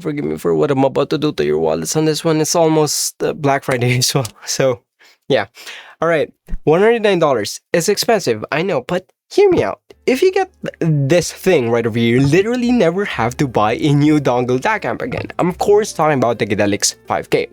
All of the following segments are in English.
Forgive me for what I'm about to do to your wallets on this one. It's almost Black Friday as well. So, yeah. All right. $109. It's expensive, I know, but hear me out. If you get this thing right over here, you literally never have to buy a new dongle DAC amp again. I'm of course talking about the Qudelix 5K.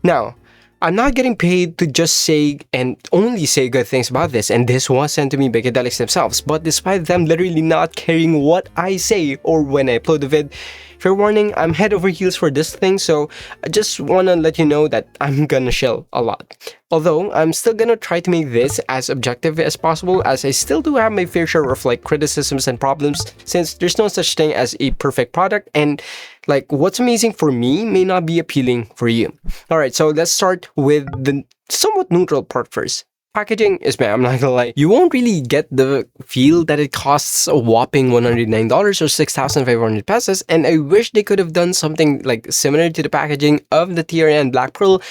Now, I'm not getting paid to just say and only say good things about this, and this was sent to me by Qudelix themselves, but despite them literally not caring what I say or when I upload the vid, fair warning, I'm head over heels for this thing, so I just wanna let you know that I'm gonna shell a lot. Although, I'm still gonna try to make this as objective as possible, as I still do have my fair share of like criticisms and problems, since there's no such thing as a perfect product, and like what's amazing for me may not be appealing for you. Alright, so let's start with the somewhat neutral part first. Packaging is bad, I'm not gonna lie. You won't really get the feel that it costs a whopping $109 or 6,500 pesos, and I wish they could have done something like similar to the packaging of the TRN Black Pearl.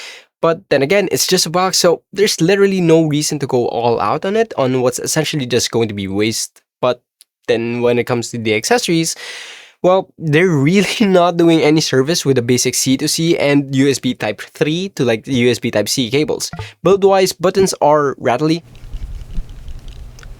But then again, it's just a box, so there's literally no reason to go all out on it, on what's essentially just going to be waste. But then when it comes to the accessories, well, they're really not doing any service with the basic C2C and USB Type 3 to like the USB Type C cables. Build-wise, buttons are rattly.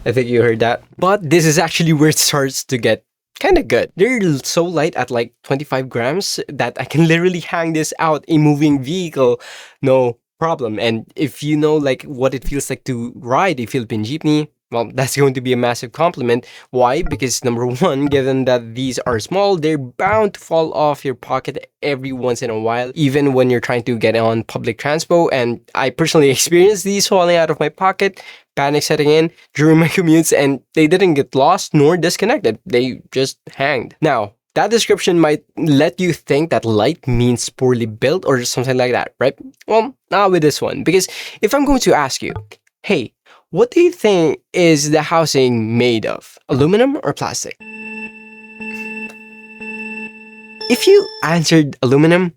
I think you heard that. But this is actually where it starts to get kind of good. They're so light at like 25 grams that I can literally hang this out a moving vehicle, no problem. And if you know like what it feels like to ride a Philippine jeepney, well, that's going to be a massive compliment. Why? Because number one, given that these are small, they're bound to fall off your pocket every once in a while, even when you're trying to get on public transpo. And I personally experienced these falling out of my pocket, panic setting in during my commutes, and they didn't get lost nor disconnected. They just hanged. Now, that description might let you think that light means poorly built or something like that, right? Well, not with this one, because if I'm going to ask you, hey, what do you think is the housing made of? Aluminum or plastic? If you answered aluminum,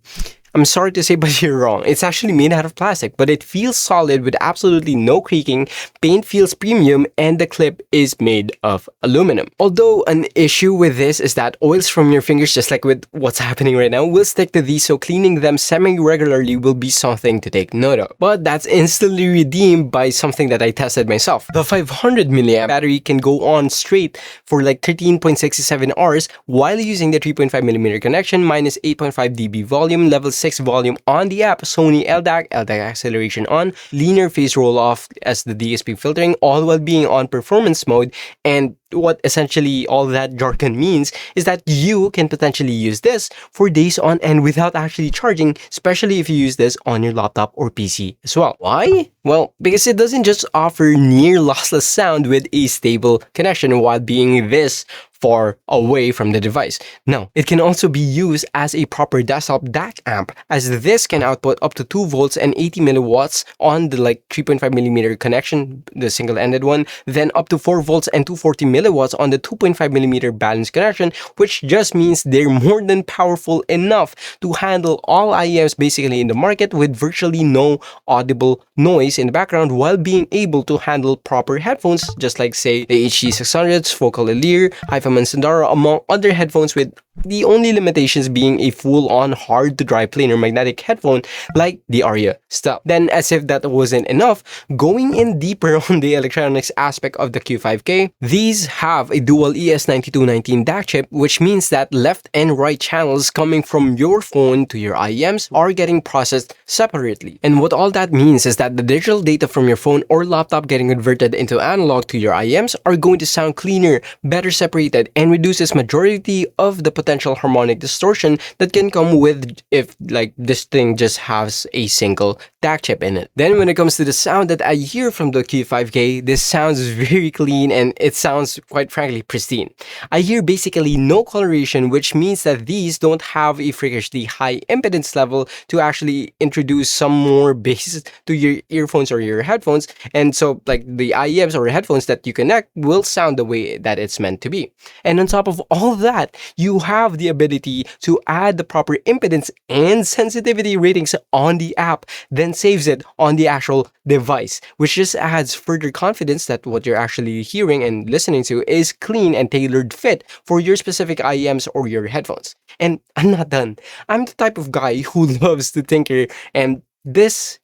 I'm sorry to say, but you're wrong. It's actually made out of plastic, but it feels solid with absolutely no creaking, paint feels premium, and the clip is made of aluminum. Although an issue with this is that oils from your fingers, just like with what's happening right now, will stick to these, so cleaning them semi-regularly will be something to take note of. But that's instantly redeemed by something that I tested myself. The 500 mAh battery can go on straight for like 13.67 hours while using the 3.5mm connection minus 8.5 dB volume, level 6 volume on the app, Sony LDAC acceleration on, linear phase roll off as the DSP filtering, all while being on performance mode. And what essentially all that jargon means is that you can potentially use this for days on end without actually charging, especially if you use this on your laptop or PC as well. Why? Well, because it doesn't just offer near lossless sound with a stable connection while being this far away from the device. No, it can also be used as a proper desktop DAC amp, as this can output up to 2 volts and 80 milliwatts on the like 3.5mm connection, the single-ended one, then up to 4 volts and 240 milliwatts on the 2.5mm balanced connection, which just means they're more than powerful enough to handle all IEMs basically in the market with virtually no audible noise in the background, while being able to handle proper headphones, just like say the HD600s, Focal Elir, HiFi Sandara, among other headphones, with the only limitations being a full-on hard-to-dry planar magnetic headphone like the Aria stuff. Then, as if that wasn't enough, going in deeper on the electronics aspect of the Q5K, these have a dual ES9219 DAC chip, which means that left and right channels coming from your phone to your IEMs are getting processed separately. And what all that means is that the digital data from your phone or laptop getting converted into analog to your IEMs are going to sound cleaner, better separated, and reduces majority of the potential harmonic distortion that can come with if like this thing just has a single DAC chip in it. Then when it comes to the sound that I hear from the Q5K, this sounds very clean and it sounds quite frankly pristine. I hear basically no coloration, which means that these don't have a freakishly high impedance level to actually introduce some more bass to your earphones or your headphones, and so like the IEMs or headphones that you connect will sound the way that it's meant to be. And on top of all that, you have the ability to add the proper impedance and sensitivity ratings on the app, then saves it on the actual device, which just adds further confidence that what you're actually hearing and listening to is clean and tailored fit for your specific IEMs or your headphones. And I'm not done. I'm the type of guy who loves to tinker, and this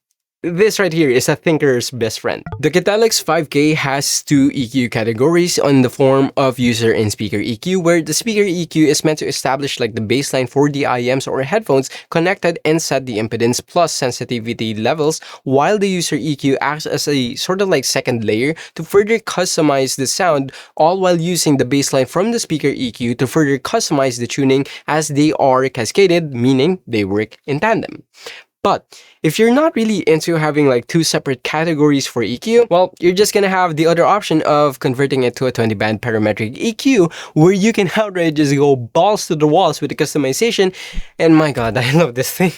right here is a thinker's best friend. The Qudelix 5K has two EQ categories on the form of user and speaker EQ, where the speaker EQ is meant to establish like the baseline for the IEMs or headphones connected and set the impedance plus sensitivity levels, while the user EQ acts as a sort of like second layer to further customize the sound, all while using the baseline from the speaker EQ to further customize the tuning as they are cascaded, meaning they work in tandem. But if you're not really into having like two separate categories for EQ, well, you're just gonna have the other option of converting it to a 20-band parametric EQ, where you can outright just go balls to the walls with the customization. And my god, I love this thing.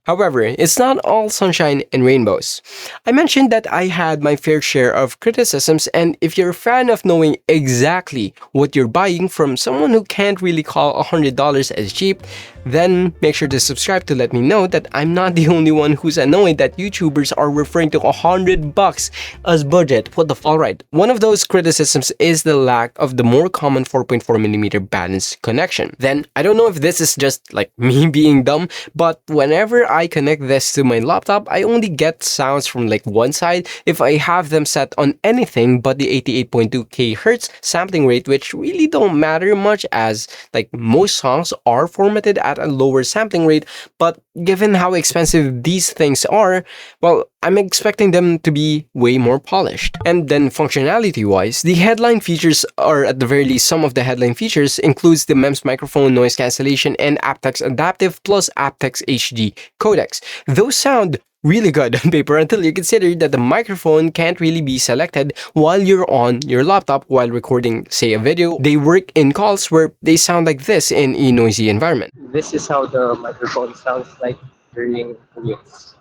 However, it's not all sunshine and rainbows. I mentioned that I had my fair share of criticisms, and if you're a fan of knowing exactly what you're buying from someone who can't really call $100 as cheap, then make sure to subscribe to let me know that I'm not the only one who's annoyed that YouTubers are referring to $100 as budget. What the f? Alright, one of those criticisms is the lack of the more common 4.4mm balanced connection. Then, I don't know if this is just like me being dumb, but whenever I connect this to my laptop, I only get sounds from like one side if I have them set on anything but the 88.2 kHz sampling rate, which really don't matter much as like most songs are formatted at a lower sampling rate. But given how expensive these things are, well, I'm expecting them to be way more polished. And then functionality wise, the headline features, or at the very least some of the headline features, includes the MEMS microphone, noise cancellation, and AptX adaptive plus AptX HD codecs. Those sound really good on paper until you consider that the microphone can't really be selected while you're on your laptop while recording, say, a video. They work in calls where they sound like this in a noisy environment. This is how the microphone sounds like during commutes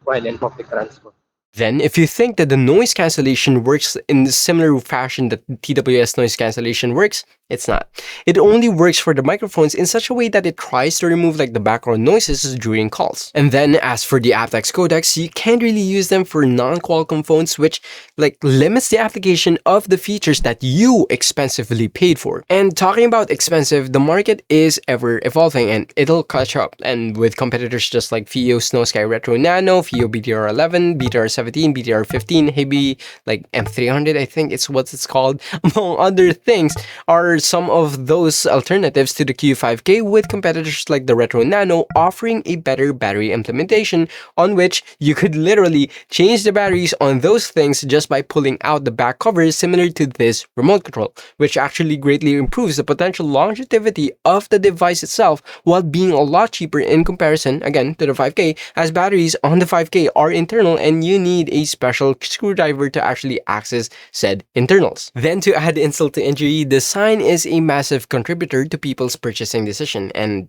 while in public transport. Then, if you think that the noise cancellation works in the similar fashion that TWS noise cancellation works, it's not. It only works for the microphones in such a way that it tries to remove like the background noises during calls. And then, as for the AptX codecs, you can't really use them for non-Qualcomm phones, which like limits the application of the features that you expensively paid for. And talking about expensive, the market is ever evolving and it'll catch up. And with competitors just like FIO Snow Sky Retro Nano, FIO BTR11, BTR17, BTR15, Heavy like M300, I think it's what it's called, among other things, are some of those alternatives to the Q5K, with competitors like the Retro Nano offering a better battery implementation on which you could literally change the batteries on those things just by pulling out the back covers, similar to this remote control, which actually greatly improves the potential longevity of the device itself while being a lot cheaper in comparison, again, to the 5K, as batteries on the 5K are internal and you need a special screwdriver to actually access said internals. Then, to add insult to injury, the sign is a massive contributor to people's purchasing decision, and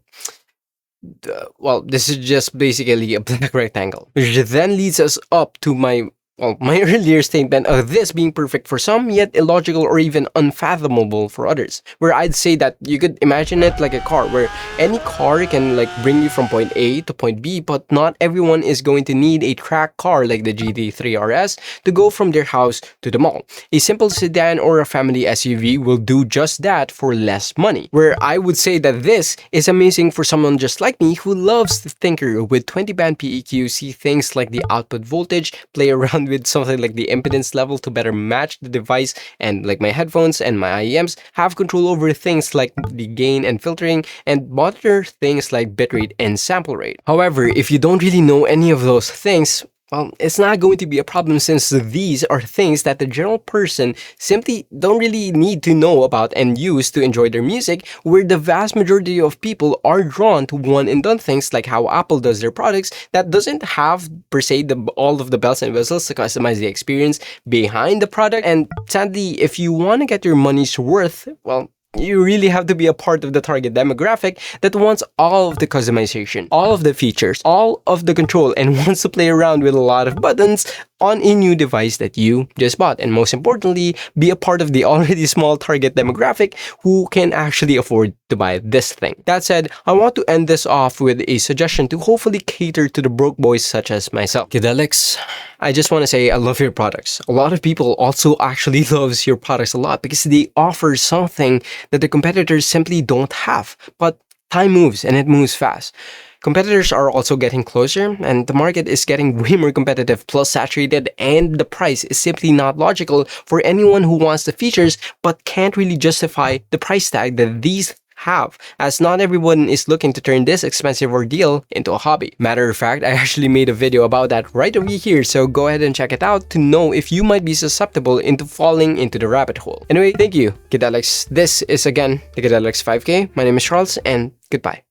well, this is just basically a black rectangle, which then leads us up to my earlier statement of this being perfect for some, yet illogical or even unfathomable for others, where I'd say that you could imagine it like a car, where any car can like bring you from point A to point B, but not everyone is going to need a track car like the GT3 RS to go from their house to the mall. A simple sedan or a family SUV will do just that for less money, where I would say that this is amazing for someone just like me who loves to tinker with 20-band PEQ, see things like the output voltage, play around with something like the impedance level to better match the device, and like my headphones and my IEMs, have control over things like the gain and filtering, and monitor things like bitrate and sample rate. However, if you don't really know any of those things, well, it's not going to be a problem, since these are things that the general person simply don't really need to know about and use to enjoy their music, where the vast majority of people are drawn to one-and-done things like how Apple does their products that doesn't have, per se, all of the bells and whistles to customize the experience behind the product. And sadly, if you want to get your money's worth, well, you really have to be a part of the target demographic that wants all of the customization, all of the features, all of the control, and wants to play around with a lot of buttons on a new device that you just bought, and most importantly, be a part of the already small target demographic who can actually afford to buy this thing. That said, I want to end this off with a suggestion to hopefully cater to the broke boys such as myself. Qudelix, I just want to say I love your products. A lot of people also actually loves your products a lot because they offer something that the competitors simply don't have. But time moves and it moves fast. Competitors are also getting closer, and the market is getting way more competitive plus saturated, and the price is simply not logical for anyone who wants the features but can't really justify the price tag that these have, as not everyone is looking to turn this expensive ordeal into a hobby. Matter of fact, I actually made a video about that right over here, so go ahead and check it out to know if you might be susceptible into falling into the rabbit hole. Anyway, thank you, Qudelix. This is again the Qudelix 5K. My name is Charles, and goodbye.